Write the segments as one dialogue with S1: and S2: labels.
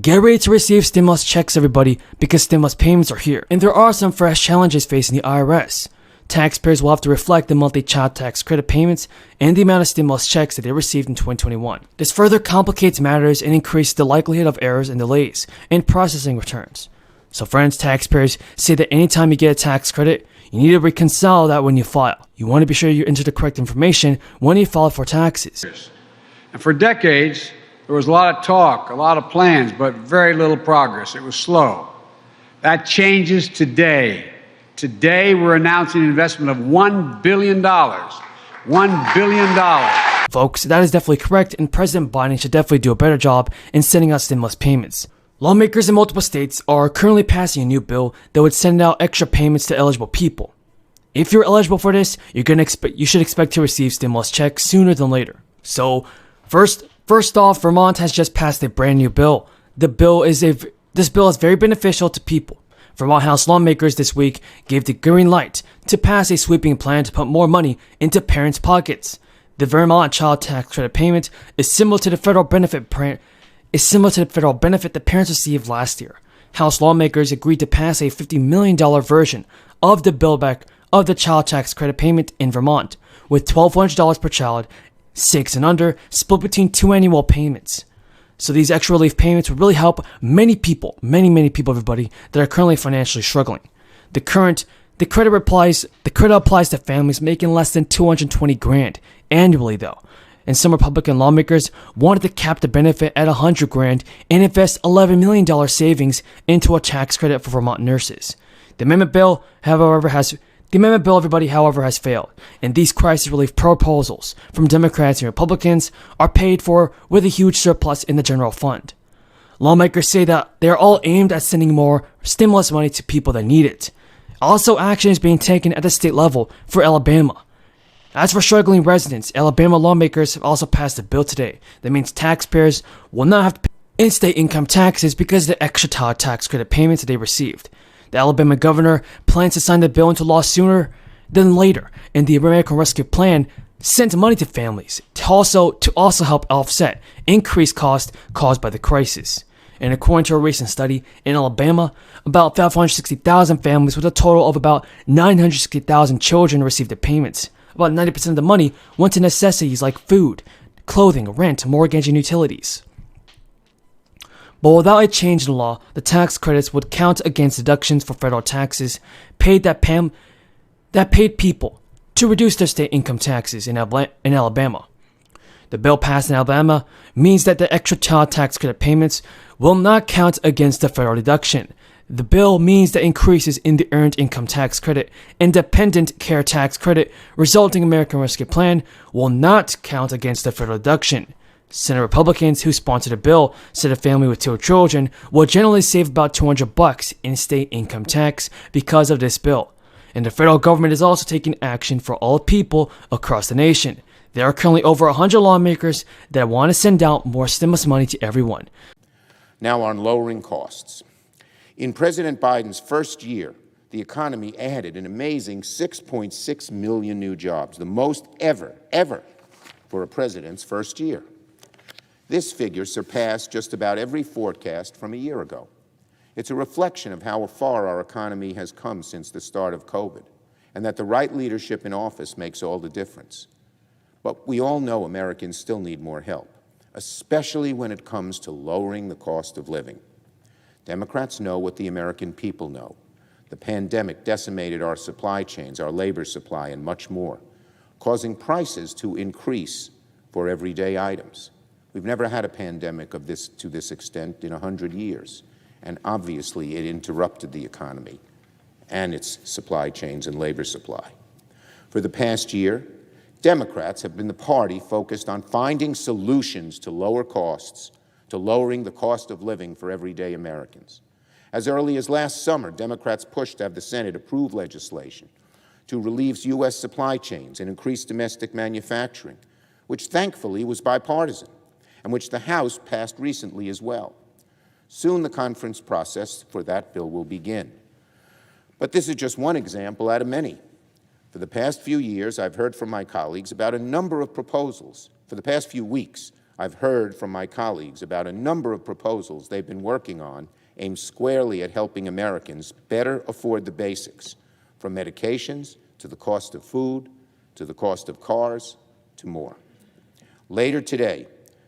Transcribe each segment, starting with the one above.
S1: Get ready to receive stimulus checks, everybody, because stimulus payments are here. And there are some fresh challenges facing the IRS. Taxpayers will have to reflect the monthly child tax credit payments and the amount of stimulus checks that they received in 2021. This further complicates matters and increases the likelihood of errors and delays in processing returns. So friends, taxpayers say that anytime you get a tax credit, you need to reconcile that when you file. You want to be sure you enter the correct information when you file for taxes.
S2: And for decades, there was a lot of talk, a lot of plans, but very little progress. It was slow. That changes today. Today, we're announcing an investment of $1 billion. $1 billion.
S1: Folks, that is definitely correct, and President Biden should definitely do a better job in sending out stimulus payments. Lawmakers in multiple states are currently passing a new bill that would send out extra payments to eligible people. If you're eligible for this, you should expect to receive stimulus checks sooner than later. So, First off, Vermont has just passed a brand new bill. This bill is very beneficial to people. Vermont House lawmakers this week gave the green light to pass a sweeping plan to put more money into parents' pockets. The Vermont child tax credit payment is similar to the federal benefit that parents received last year. House lawmakers agreed to pass a $50 million version of the bill back of the child tax credit payment in Vermont, with $1,200 per child, 6 and under, split between 2 annual payments. So these extra relief payments would really help many people, everybody, that are currently financially struggling. The credit applies to families making less than $220,000 annually, though. And some Republican lawmakers wanted to cap the benefit at $100,000 and invest $11 million savings into a tax credit for Vermont nurses. The amendment bill, however, has failed, and these crisis relief proposals from Democrats and Republicans are paid for with a huge surplus in the general fund. Lawmakers say that they are all aimed at sending more stimulus money to people that need it. Also, action is being taken at the state level for Alabama. As for struggling residents, Alabama lawmakers have also passed a bill today that means taxpayers will not have to pay in-state income taxes because of the extra child tax credit payments that they received. The Alabama governor plans to sign the bill into law sooner than later, and the American Rescue Plan sent money to families to also help offset increased costs caused by the crisis. And according to a recent study in Alabama, about 560,000 families with a total of about 960,000 children received the payments. About 90% of the money went to necessities like food, clothing, rent, mortgage, and utilities. But without a change in law, the tax credits would count against deductions for federal taxes paid that paid people to reduce their state income taxes in Alabama. The bill passed in Alabama means that the extra child tax credit payments will not count against the federal deduction. The bill means that increases in the Earned Income Tax Credit and Dependent Care Tax Credit resulting American Rescue Plan will not count against the federal deduction. Senate Republicans who sponsored the bill said a family with 2 children will generally save about $200 in state income tax because of this bill. And the federal government is also taking action for all people across the nation. There are currently over 100 lawmakers that want to send out more stimulus money to everyone.
S3: Now on lowering costs. In President Biden's first year, the economy added an amazing 6.6 million new jobs, the most ever for a president's first year. This figure surpassed just about every forecast from a year ago. It's a reflection of how far our economy has come since the start of COVID, and that the right leadership in office makes all the difference. But we all know Americans still need more help, especially when it comes to lowering the cost of living. Democrats know what the American people know. The pandemic decimated our supply chains, our labor supply, and much more, causing prices to increase for everyday items. We've never had a pandemic to this extent in 100 years, and obviously it interrupted the economy and its supply chains and labor supply. For the past year, Democrats have been the party focused on finding solutions to lower costs, to lowering the cost of living for everyday Americans. As early as last summer, Democrats pushed to have the Senate approve legislation to relieve U.S. supply chains and increase domestic manufacturing, which thankfully was bipartisan, and which the House passed recently as well. Soon the conference process for that bill will begin. But this is just one example out of many. For the past few years, I've heard from my colleagues about a number of proposals. For the past few weeks, I've heard from my colleagues about a number of proposals they've been working on aimed squarely at helping Americans better afford the basics, from medications to the cost of food, to the cost of cars, to more. Later today,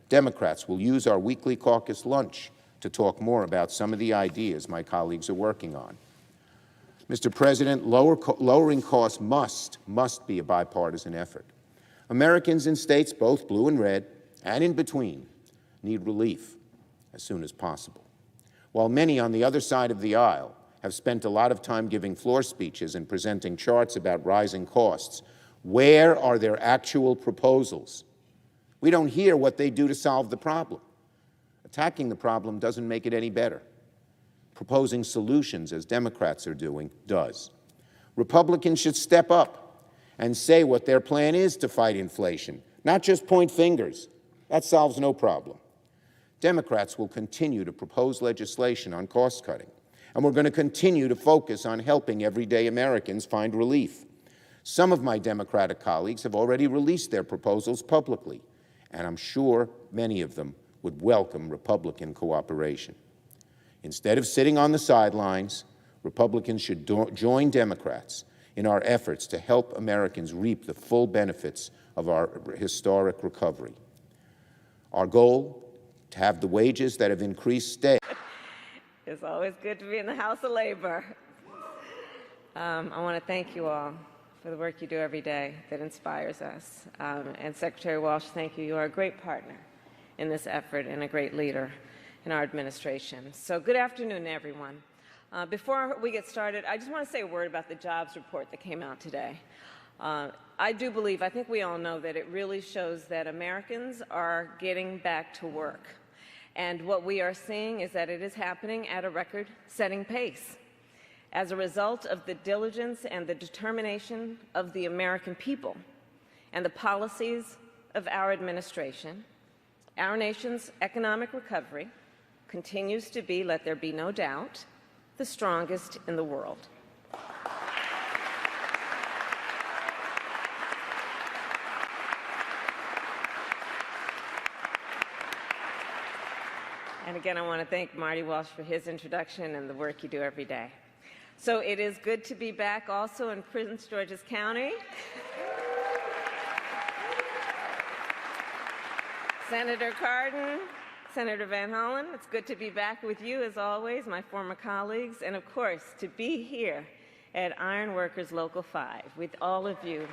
S3: Democrats will use our weekly caucus lunch to talk more about some of the ideas my colleagues are working on. Mr. President, lowering costs must be a bipartisan effort. Americans in states both blue and red, and in between, need relief as soon as possible. While many on the other side of the aisle have spent a lot of time giving floor speeches and presenting charts about rising costs, where are their actual proposals? We don't hear what they do to solve the problem. Attacking the problem doesn't make it any better. Proposing solutions, as Democrats are doing, does. Republicans should step up and say what their plan is to fight inflation, not just point fingers. That solves no problem. Democrats will continue to propose legislation on cost cutting, and we're going to continue to focus on helping everyday Americans find relief. Some of my Democratic colleagues have already released their proposals publicly, and I'm sure many of them would welcome Republican cooperation. Instead of sitting on the sidelines, Republicans should join Democrats in our efforts to help Americans reap the full benefits of our historic recovery. Our goal, to have the wages that have increased stay.
S4: It's always good to be in the House of Labor. I want to thank you all for the work you do every day that inspires us. And Secretary Walsh, thank you. You are a great partner in this effort and a great leader in our administration. So good afternoon, everyone. Before we get started, I just want to say a word about the jobs report that came out today. I do believe, I think we all know that it really shows that Americans are getting back to work. And what we are seeing is that it is happening at a record-setting pace. As a result of the diligence and the determination of the American people and the policies of our administration, our nation's economic recovery continues to be, let there be no doubt, the strongest in the world. And again, I want to thank Marty Walsh for his introduction and the work you do every day. So it is good to be back also in Prince George's County. Senator Cardin, Senator Van Hollen, it's good to be back with you as always, my former colleagues, and of course, to be here at Iron Workers Local 5 with all of you.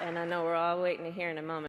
S4: And I know we're all waiting to hear in a moment